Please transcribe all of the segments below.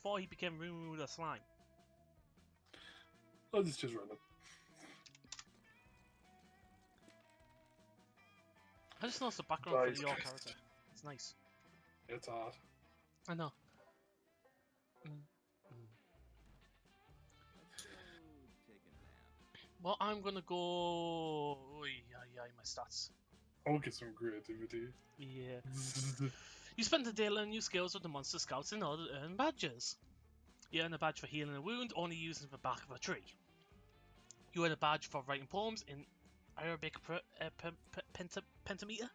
before he became Moo the Slime? Oh, this is just random. I just noticed the background for your character. It's nice. It's hot. I know. Well, I'm gonna go. My stats. I'll get some creativity. Yeah. You spend the day learning new skills with the Monster Scouts in order to earn badges. You earn a badge for healing a wound, only using the bark of a tree. You earn a badge for writing poems in Arabic pentameter.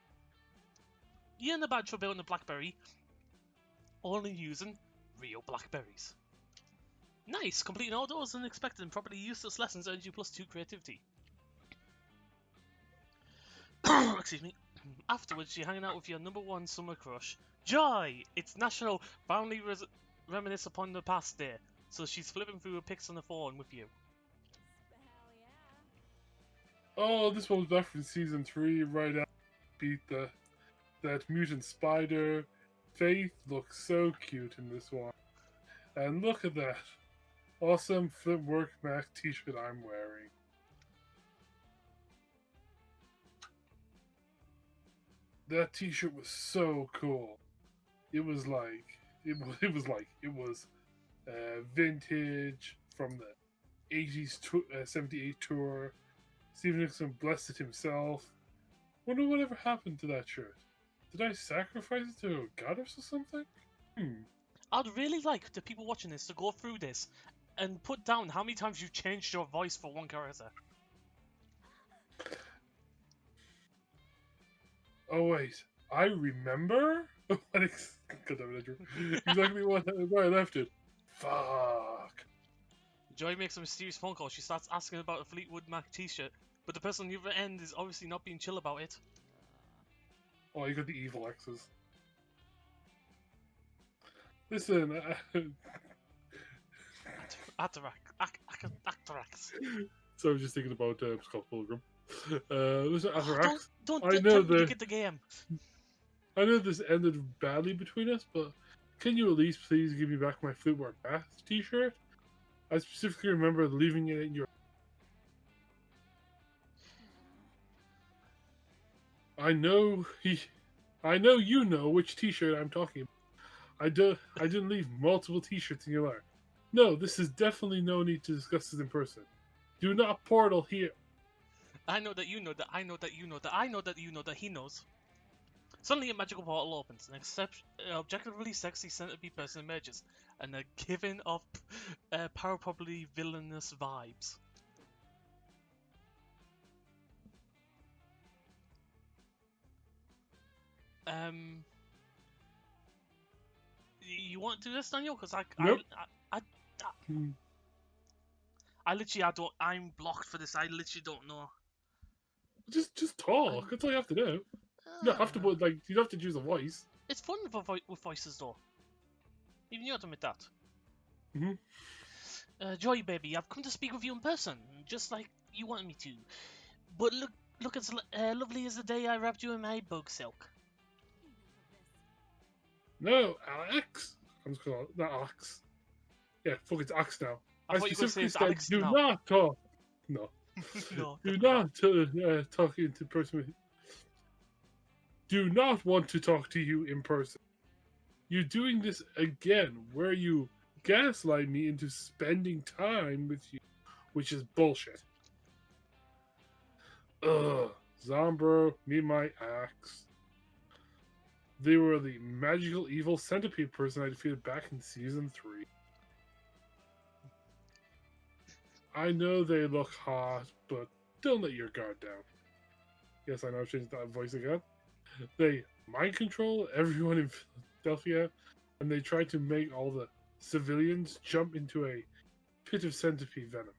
You earn a badge for building a blackberry, only using real blackberries. Nice! Completing all those unexpected and probably useless lessons earns you +2 creativity. Excuse me. Afterwards, you're hanging out with your #1 summer crush, Joy! It's National Fondly Reminisce upon the Past Day, so she's flipping through her pics on the phone with you. Oh, this one was back from season 3, right after beat that mutant spider. Faith looks so cute in this one. And look at that awesome Flipwork Mac t-shirt I'm wearing. That t-shirt was so cool. It was vintage from the 80s 78 tour. Steven Nixon blessed it himself. Wonder whatever happened to that shirt. Did I sacrifice it to a goddess or something? I'd really like the people watching this to go through this and put down how many times you've changed your voice for one character. Oh wait, I remember exactly where I left it. Fuck. Joy makes a mysterious phone call. She starts asking about a Fleetwood Mac t-shirt, but the person on the other end is obviously not being chill about it. Oh, you got the evil X's. Listen, Atarax. So I was just thinking about Scott Pilgrim. Listen, Atarax. Don't I tell know me to get the game. I know this ended badly between us, but can you at least please give me back my Fleetwood Mac t-shirt? I specifically remember leaving it in your. I know you know which t-shirt I'm talking about. I didn't leave multiple t-shirts in your lair. No, this is definitely no need to discuss this in person. Do not portal here. I know that you know that I know that you know that I know that you know that he knows. Suddenly a magical portal opens, an objectively sexy centipede person emerges, and a giving off probably villainous vibes. You want to do this, Daniel? Because Nope. I'm blocked for this. I literally don't know. Just talk. That's all you have to do. You don't have to put you don't have to choose a voice. It's fun with voices though. Even you have to admit that. Joy, baby, I've come to speak with you in person, just like you wanted me to. But look as lovely as the day I wrapped you in my bug silk. No, Alex. I'm just calling it not Alex. Yeah, fuck, it's Axe now. I thought you were going to say it's specifically said, Alex do now. not talk. No. No. Do not talk into person. Do not want to talk to you in person. You're doing this again, where you gaslight me into spending time with you, which is bullshit. Ugh. Zombro, me my axe. They were the magical evil centipede person I defeated back in season 3. I know they look hot, but don't let your guard down. Yes, I know I've changed that voice again. They mind control everyone in Philadelphia, and they try to make all the civilians jump into a pit of centipede venom.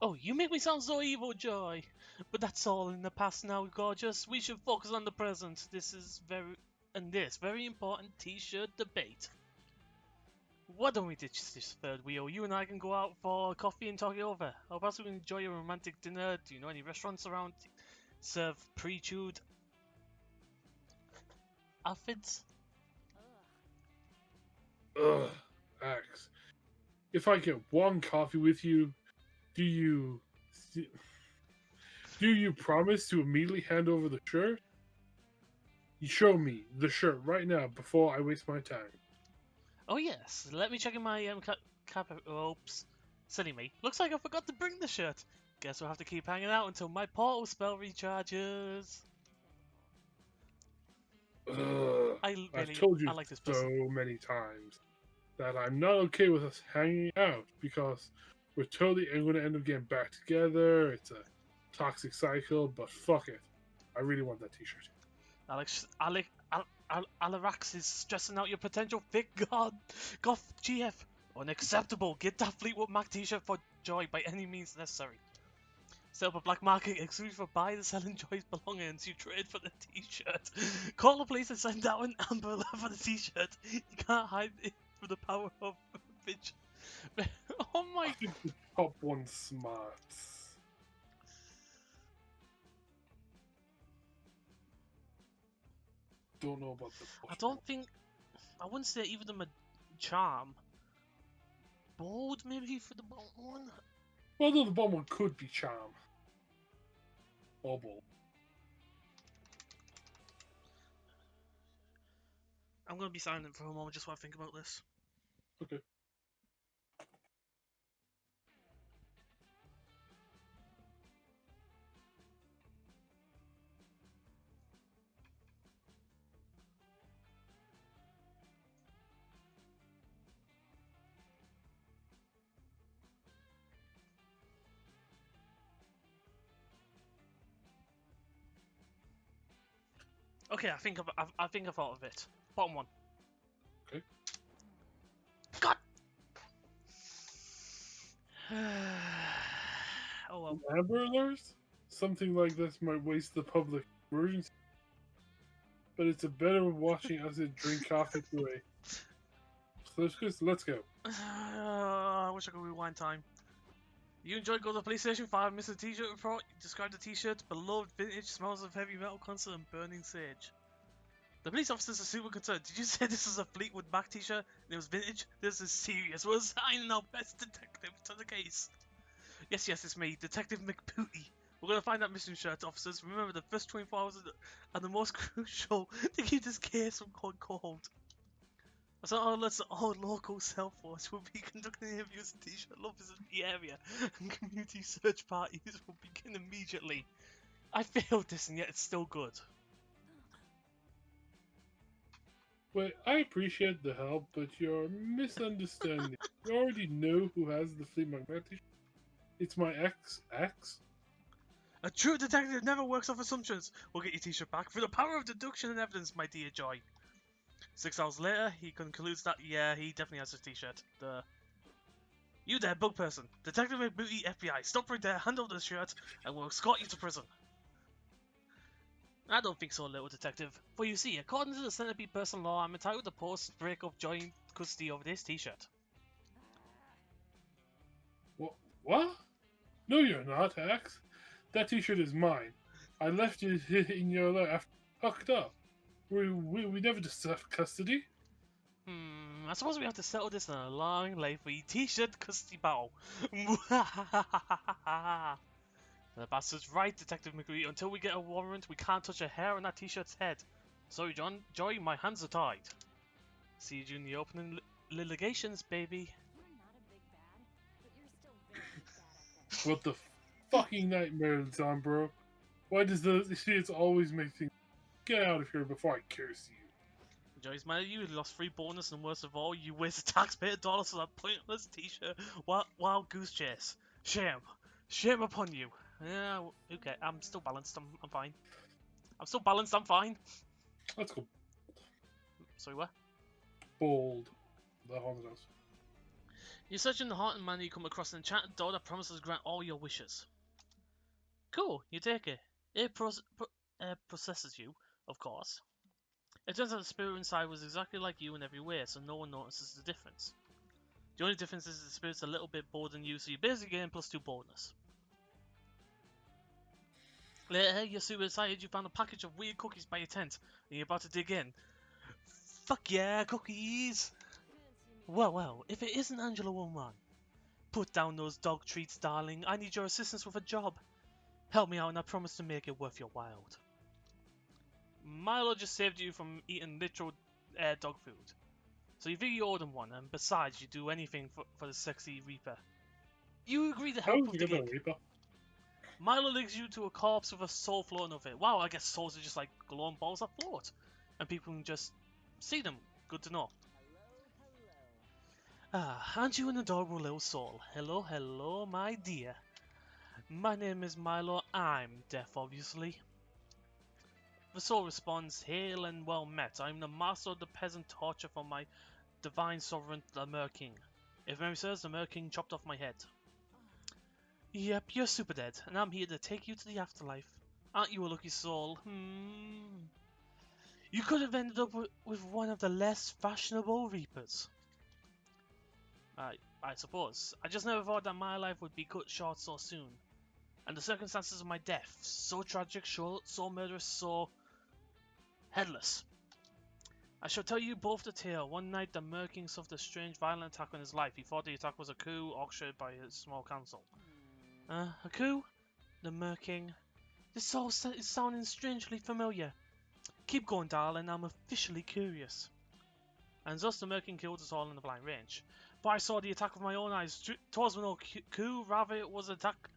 Oh, you make me sound so evil, Joy. But that's all in the past now, gorgeous. We should focus on the present. This is very important t-shirt debate. Why don't we ditch this third wheel? You and I can go out for coffee and talk it over. Or perhaps we can enjoy a romantic dinner. Do you know any restaurants around serve pre-chewed aphids? Ugh, if I get one coffee with you, do you promise to immediately hand over the shirt? You show me the shirt right now before I waste my time. Oh yes, let me check in my oops. Silly me. Looks like I forgot to bring the shirt. Guess we'll have to keep hanging out until my portal spell recharges. Ugh, I've I told you like this so person. many times that I'm not okay with us hanging out because we're totally going to end up getting back together. It's a toxic cycle, but fuck it. I really want that t-shirt. Alarax is stressing out your potential fit goth GF. Unacceptable. Get that Fleetwood Mac t-shirt for Joy by any means necessary. Set up a black market exclusive for buying and selling Joy's belongings. You trade for the t-shirt. Call the police and send out an Amber Alert for the t-shirt. You can't hide it for the power of bitch. Oh my. I think the top one's smart. Don't know about the I don't think. I wouldn't say even them a charm. Bold maybe for the bottom one? Well, no, the bottom one could be charm. Or bold. I'm gonna be silent for a moment just while I think about this. Okay. Okay, I think I thought of it. Bottom one. Okay. God. Oh well. Amber alerts? Something like this might waste the public emergency, but it's a better watching us drink coffee away. So let's go. I wish I could rewind time. You enjoyed going to the police station, 5 missed a t-shirt report, you described the t-shirt, beloved vintage, smells of heavy metal concert and burning sage. The police officers are super concerned. Did you say this was a Fleetwood Mac t-shirt and it was vintage? This is serious. We're assigning our best detective to the case. Yes, it's me, Detective McPooty. We're gonna find that missing shirt, officers. Remember, the first 24 hours are the most crucial to keep this case from going cold. So all local cell force will be conducting interviews and t-shirt lovers in the area, and community search parties will begin immediately. I failed this, and yet it's still good. Wait, I appreciate the help, but you're misunderstanding. You already know who has the Fleet Magnet t-shirt. It's my ex. A true detective never works off assumptions. We'll get your t-shirt back through the power of deduction and evidence, my dear Joy. 6 hours later, he concludes that, yeah, he definitely has his t-shirt. You there, bug person. Detective McBooty, FBI. Stop right there, hand over the shirt, and we'll escort you to prison. I don't think so, little detective. For you see, according to the Centipede Person law, I'm entitled to post-breakup joint custody of this t-shirt. What? No, you're not, Axe. That t-shirt is mine. I left it in your lap after hooked up. We never discussed custody. I suppose we have to settle this in a long, lengthy t-shirt custody battle. The bastard's right, Detective McGree. Until we get a warrant, we can't touch a hair on that t-shirt's head. Sorry, Joy, my hands are tied. See you in the opening litigations, baby. What the fucking nightmare it's on, bro? Why does the idiots always make things? Get out of here before I curse you. Joy's mad at you. You lost free bonus, and worst of all, you wasted taxpayer dollars on that pointless t-shirt. Wild goose chase. Shame upon you. Yeah, okay. I'm still balanced. I'm fine. I'm still balanced. I'm fine. Let's go. Sorry, what? Bold. The haunted house. You're searching the heart and man, you come across an enchanted door that promises to grant all your wishes. Cool, you take it. It processes you, of course. It turns out the spirit inside was exactly like you in every way, so no one notices the difference. The only difference is the spirit's a little bit bolder than you, so you're basically getting +2 bonus. Later, you're super excited you found a package of weird cookies by your tent, and you're about to dig in. Fuck yeah, cookies! Well, if it isn't Angela 1-1. Put down those dog treats, darling. I need your assistance with a job. Help me out and I promise to make it worth your while. Milo just saved you from eating literal dog food. So you figure you owe them one, and besides, you do anything for the sexy Reaper. You agree to How help was with he the gonna gig. Reaper? Milo links you to a corpse with a soul floating over it. Wow, I guess souls are just like glowing balls that float. And people can just see them. Good to know. Ah, aren't you an adorable little soul? Hello, hello, my dear. My name is Milo. I'm deaf, obviously. The soul responds, hail and well met. I am the master of the peasant torture for my divine sovereign, the Mer King. If memory serves, the Mer King chopped off my head. Yep, you're super dead, and I'm here to take you to the afterlife. Aren't you a lucky soul? You could have ended up with one of the less fashionable Reapers. I suppose. I just never thought that my life would be cut short so soon. And the circumstances of my death, so tragic, so murderous, so headless. I shall tell you both the tale. One night, the Mer King suffered a strange, violent attack on his life. He thought the attack was a coup orchestrated by his small council. A coup? The Mer King? This all is sounding strangely familiar. Keep going, darling. I'm officially curious. And thus the Mer King killed us all in the blind range. But I saw the attack with my own eyes. 'Twas no coup, rather it was an attack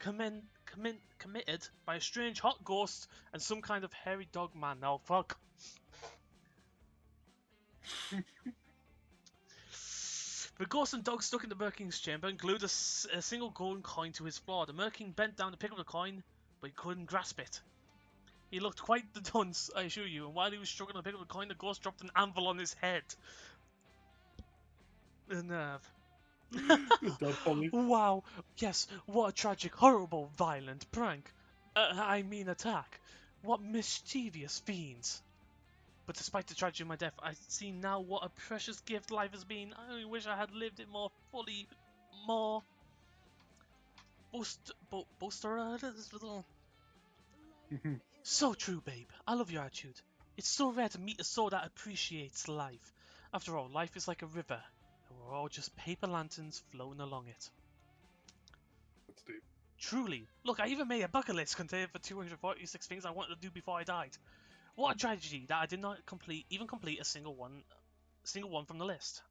committed by a strange hot ghost and some kind of hairy dog man. Now, fuck. The ghost and dog stuck in the Mer King's chamber and glued a single golden coin to his floor. The Mer King bent down to pick up the coin, but he couldn't grasp it. He looked quite the dunce, I assure you, and while he was struggling to pick up the coin, the ghost dropped an anvil on his head. The nerve. Wow, yes, what a tragic, horrible, violent prank. I mean attack. What mischievous fiends. But despite the tragedy of my death, I see now what a precious gift life has been. I only wish I had lived it more fully, more... So true, babe. I love your attitude. It's so rare to meet a soul that appreciates life. After all, life is like a river, and we're all just paper lanterns floating along it. That's deep. Truly. Look, I even made a bucket list containing for 246 things I wanted to do before I died. What a tragedy that I did not complete a single one from the list.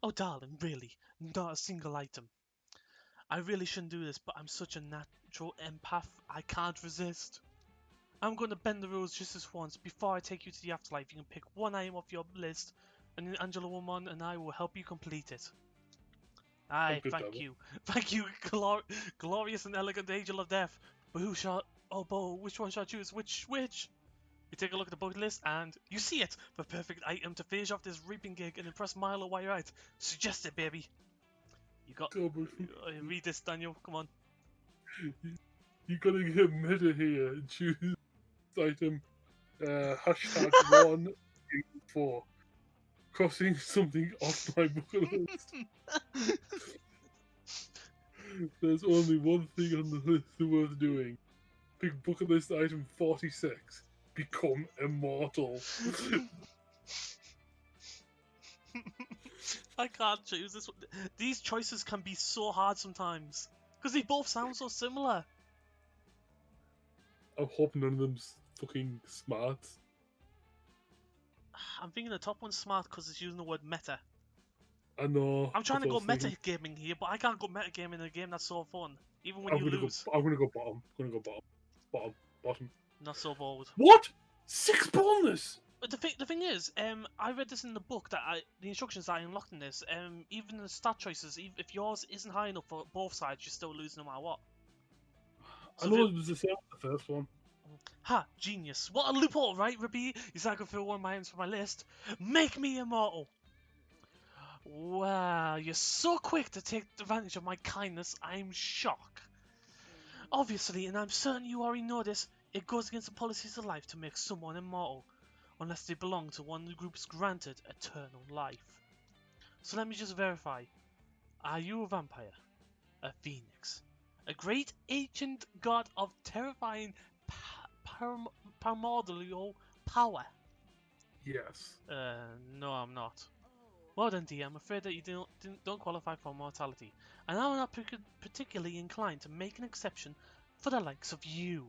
Oh darling, really, not a single item. I really shouldn't do this, but I'm such a natural empath, I can't resist. I'm going to bend the rules just this once. Before I take you to the afterlife, you can pick one item off your list, and Angela Woman and I will help you complete it. Aye, thank you. Thank you, glorious and elegant angel of death. But who shall... Oh, Bo, which one shall I choose? Which? You take a look at the bucket list and you see it! The perfect item to finish off this reaping gig and impress Milo while you're out. Suggest it, baby. You got... read this, Daniel. Come on. You gotta get meta here and choose item hashtag 184. Crossing something off my bucket list. There's only one thing on the list worth doing. Pick bucket list item 46. Become immortal. I can't choose this one. These choices can be so hard sometimes. Because they both sound so similar. I hope none of them's fucking smart. I'm thinking the top one's smart because it's using the word meta. I know. I'm trying to go metagaming here, but I can't go metagaming in a game that's so fun. Even when you lose. I'm gonna go bottom. Bottom. Not so bold. What? 6 bonus! But the thing is, I read this in the book that the instructions that I unlocked in this. Even the stat choices, if yours isn't high enough for both sides, you're still losing no matter what. So I know it was the same with the first one. Ha! Genius! What a loophole, right, Ruby? You said I could fill one of my items for my list. Make me immortal! Wow, you're so quick to take advantage of my kindness, I'm shocked. Obviously, and I'm certain you already know this, it goes against the policies of life to make someone immortal, unless they belong to one of the groups granted eternal life. So let me just verify. Are you a vampire? A phoenix? A great ancient god of terrifying primordial power? Yes. No, I'm not. Well then, dear, I'm afraid that you don't qualify for immortality, and I'm not particularly inclined to make an exception for the likes of you.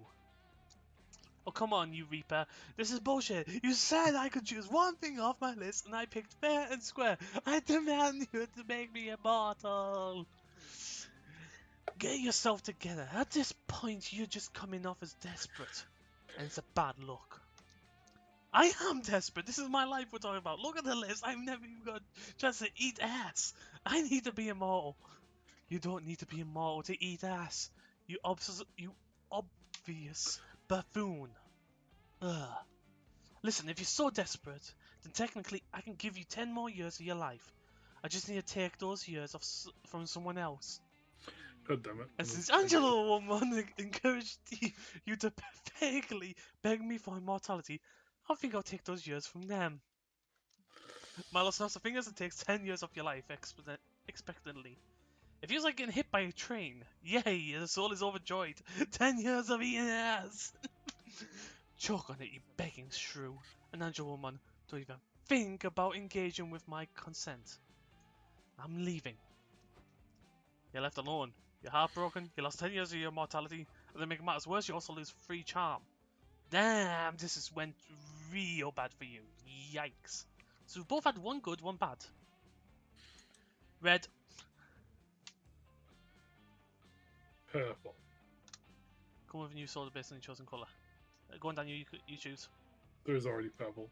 Oh, come on, you Reaper. This is bullshit. You said I could choose one thing off my list, and I picked fair and square. I demand you to make me immortal. Get yourself together. At this point, you're just coming off as desperate. And it's a bad look. I am desperate. This is my life we're talking about. Look at the list. I've never even got a chance to eat ass. I need to be immortal. You don't need to be immortal to eat ass. You obvious buffoon. Ugh. Listen, if you're so desperate, then technically I can give you 10 more years of your life. I just need to take those years from someone else. God damn it. And since Angela Woman encouraged you to vaguely beg me for immortality, I think I'll take those years from them. Milo snaps her fingers and takes 10 years off your life expectantly. It feels like getting hit by a train. Yay, the soul is overjoyed. 10 years of eating ass. Choke on it, you begging shrew. And Angela Woman, don't even think about engaging with my consent. I'm leaving. You're left alone. You're heartbroken, you lost 10 years of your mortality, and to make matters worse, you also lose free charm. Damn, this has went real bad for you. Yikes. So we've both had one good, one bad. Red. Purple. Come with a new soda based on your chosen colour. Go on, Daniel, you choose. There's already purple.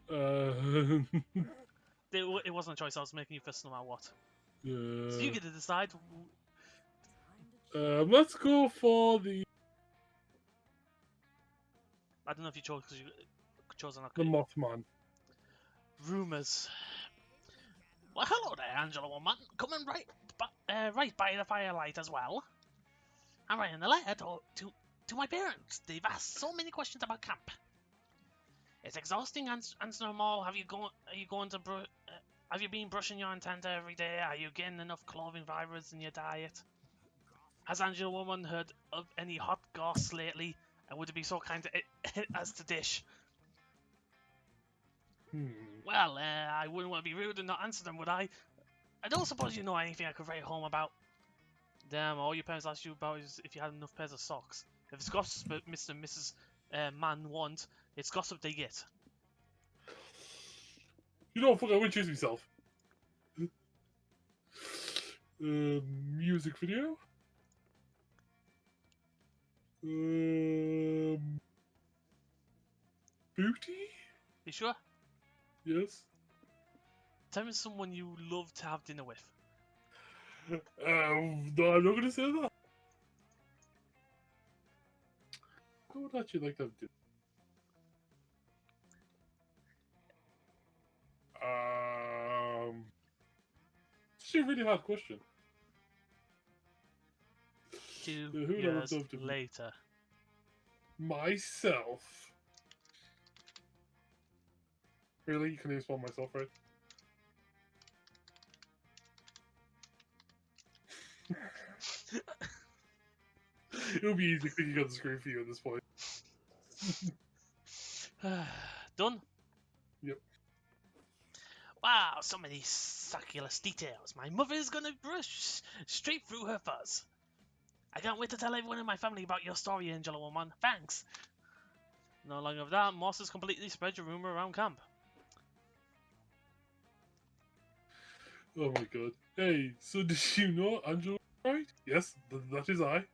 It wasn't a choice, I was making you first no matter what. So Uh, you get to decide. let's go for the I don't know if you chose because you chose or not. the Mothman. Rumours. Well, hello there, Angela Woman. Coming right by the firelight as well. I'm writing a letter to my parents. They've asked so many questions about camp. It's exhausting answering them all. Have you been brushing your antenna every day? Are you getting enough clothing fibers in your diet? Has Angela Woman heard of any hot goss lately? And would it be so kind as to dish? Well, I wouldn't want to be rude and not answer them, would I? I don't suppose you know anything I could write home about. Damn, all your parents asked you about is if you had enough pairs of socks. If it's gossip Mr. and Mrs. Man want, it's gossip they get. You know, fuck, I would choose myself. Music video. Booty? You sure? Yes. Tell me someone you love to have dinner with. No, I'm not gonna say that. I would actually like to have dinner. It's a really hard question. 2 who would I years love to be? later. Myself. Really? You can even spell myself right? It would be easy clicking on the screen for you at this point. Done? Yep. Wow, so many succulent details. My mother's gonna brush straight through her fuzz. I can't wait to tell everyone in my family about your story, Angela Woman. Thanks. No longer of that, Moss has completely spread your rumor around camp. Oh my god. Hey, so did you know Angela right? Yes, that is I.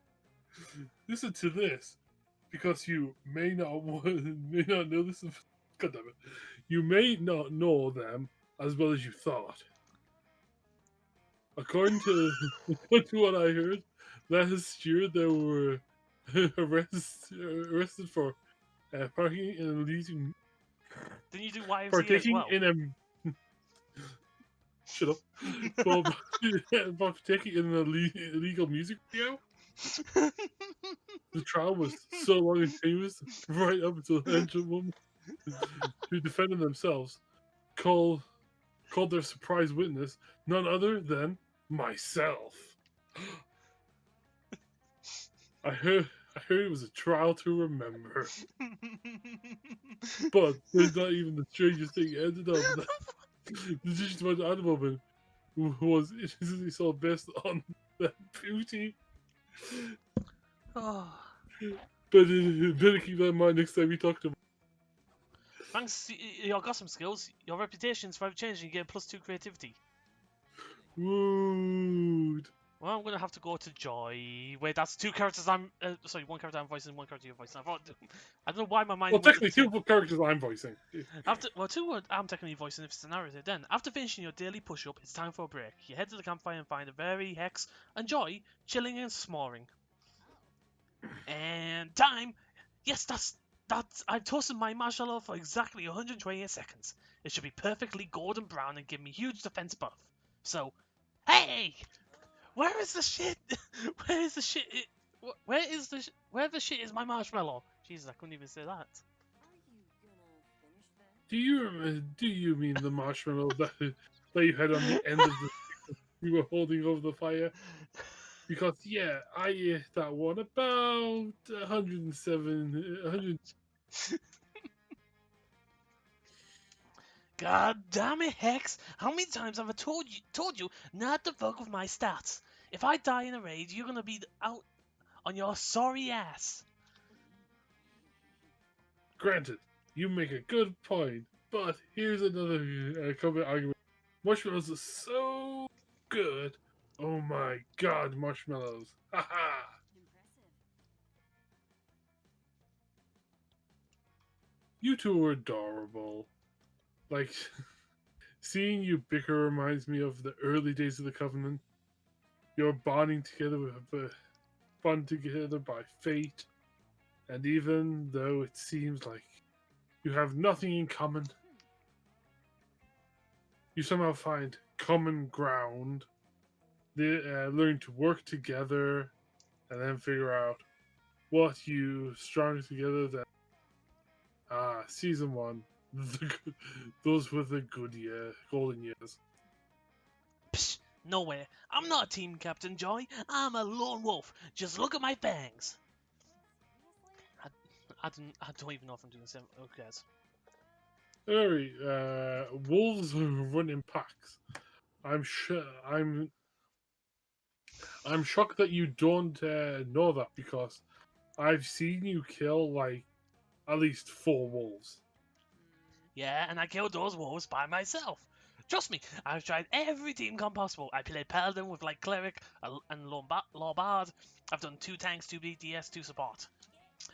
Listen to this. Because you may not know this. God damn it. You may not know them as well as you thought. According to what I heard, last year they were arrested for parking in a illegal. Didn't you do YMCA as Partaking well? in a. Shut up. for partaking in an illegal music video. The trial was so long and famous, right up until Angela Woman, who defended themselves, called their surprise witness none other than myself. I heard it was a trial to remember. But there's not even the strangest thing ended up. The decision to find animal man was instantly so based on their beauty. Oh, But better keep that in mind next time we talk to him. thanks. You got some skills. Your reputation's forever changing. You get +2 creativity. Wood. Well, I'm gonna have to go to Joy. Wait, that's two characters I'm. Sorry, one character I'm voicing, one character you're voicing. I don't know why my mind Well, went to technically, two. two characters I'm voicing. Two I'm technically voicing if it's a narrative. Then, after finishing your daily push-up, it's time for a break. You head to the campfire and find a very Hex and Joy chilling and snoring. And time. Yes, that's. I've toasted my marshmallow for exactly 128 seconds. It should be perfectly golden brown and give me huge defense buff. So, hey, where is the shit? Where is the shit? Where the shit is my marshmallow? Jesus, I couldn't even say that. Do you mean the marshmallow that you had on the end of the you were holding over the fire? Because yeah, I ate that one about 107, 100. God damn it, Hex! How many times have I told you not to fuck with my stats? If I die in a raid, you're gonna be out on your sorry ass. Granted, you make a good point, but here's another common argument. Marshmallows are so good. Oh my god, marshmallows. Haha. You two are adorable. Like, seeing you bicker reminds me of the early days of the Covenant. You're bonding together by fate, and even though it seems like you have nothing in common, you somehow find common ground. They learn to work together, and then figure out what you strung together. That season one, those were the golden years. Psh, no way. I'm not a team captain, Joy. I'm a lone wolf. Just look at my fangs. I don't even know if I'm doing the same. Who cares? Very wolves run in packs. I'm shocked that you don't know that because I've seen you kill like at least 4 wolves. Yeah, and I killed those wolves by myself. Trust me, I've tried every team comp possible. I played Paladin with like Cleric and Lombard. I've done 2 tanks, 2 BDS, 2 support.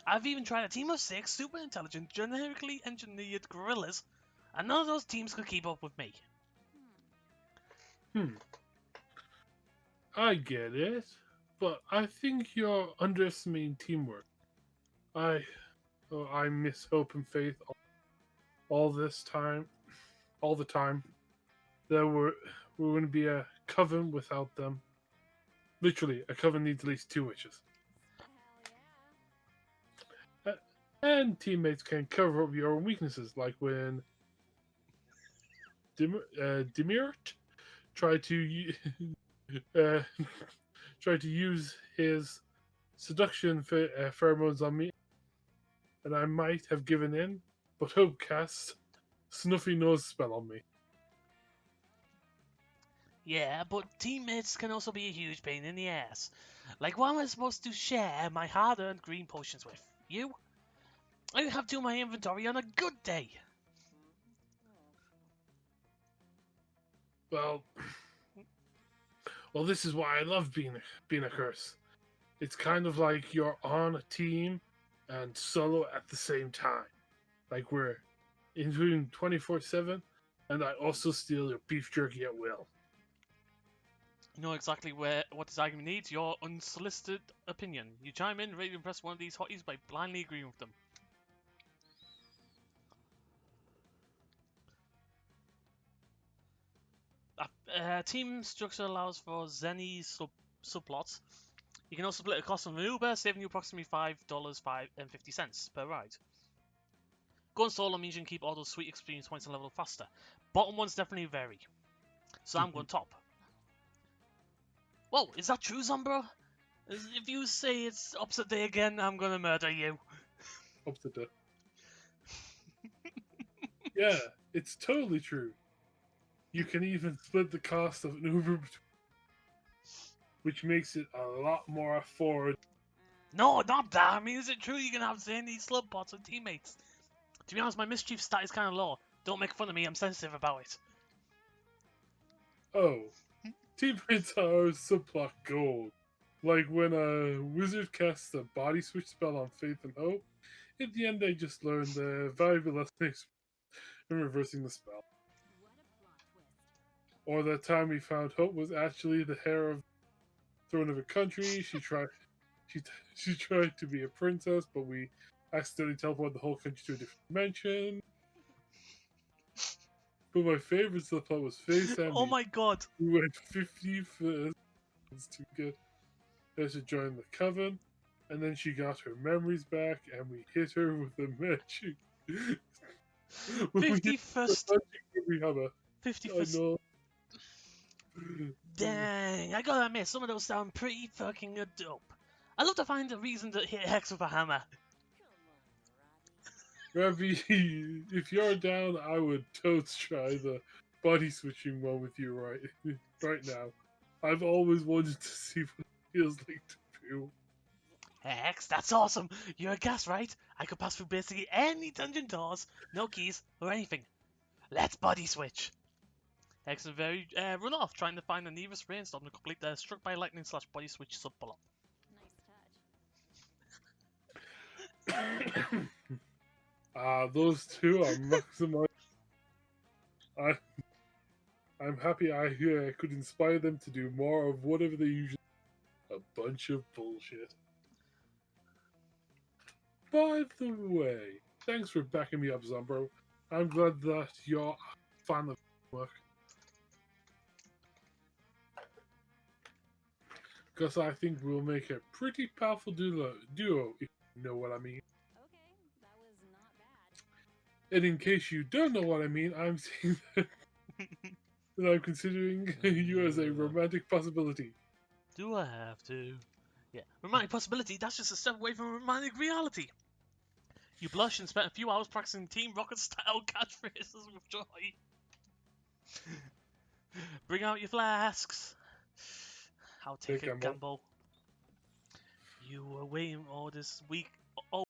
I've even tried a team of 6 super intelligent, generically engineered gorillas, and none of those teams could keep up with me. I get it, but I think you're underestimating teamwork. I I miss hope and faith all this time, all the time. We wouldn't be a coven without them. Literally, a coven needs at least 2 witches. And teammates can cover up your own weaknesses, like when Demirt tried to uh, tried to use his seduction pheromones on me, and I might have given in, but Hope cast Snuffy Nose spell on me. Yeah, but teammates can also be a huge pain in the ass. Like, what am I supposed to share my hard-earned green potions with? You? I have 2 in my inventory on a good day. Well, this is why I love being a curse. It's kind of like you're on a team and solo at the same time. Like we're including 24/7, and I also steal your beef jerky at will. You know exactly what this argument needs, your unsolicited opinion. You chime in, ready to impress one of these hotties by blindly agreeing with them. Team structure allows for Zenny subplots. You can also split the cost of an Uber, saving you approximately $5.50 per ride. Going solo means you can keep all those sweet experience points and level faster. Bottom ones definitely vary. So I'm going top. Whoa, is that true, Zombro? If you say it's opposite day again, I'm gonna murder you. Opposite day. Yeah, it's totally true. You can even split the cost of an Uber, which makes it a lot more affordable. No, not that. I mean, is it true you can have zany slug bots with teammates? To be honest, my mischief stat is kind of low. Don't make fun of me. I'm sensitive about it. Oh, teammates are subplot gold. Like when a wizard casts a body switch spell on Faith and Hope, in the end they just learn the valuable lesson in reversing the spell. Or that time we found Hope was actually the heir of the throne of a country. She she tried to be a princess, but we accidentally teleported the whole country to a different dimension. But my favorite subplot was Faith and Oh me. my god. We went 50 first to get her to join the coven, and then she got her memories back, and we hit her with the magic. When we hit the 51st. magic hammer. I 51st. know. Dang, I gotta admit, some of those sound pretty fucking dope. I'd love to find a reason to hit Hex with a hammer. Ravi, if you're down, I would totes try the body switching one with you right now. I've always wanted to see what it feels like to do. Hex, that's awesome. You're a gas, right? I could pass through basically any dungeon doors, no keys or anything. Let's body switch. Hex is very run off, trying to find the nearest rainstorm to complete their struck by lightning / body switch subplot. Those two are maximized. I'm happy I could inspire them to do more of whatever they usually. A bunch of bullshit. By the way, thanks for backing me up, Zombro. I'm glad that you're a fan of work. Because I think we'll make a pretty powerful duo, if you know what I mean. Okay, that was not bad. And in case you don't know what I mean, I'm saying that, I'm considering you as a romantic possibility. Do I have to? Yeah, romantic possibility, that's just a step away from romantic reality. You blush and spent a few hours practicing Team Rocket style catchphrases with joy. Bring out your flasks. I'll take Take a gamble. gamble. You were waiting all this week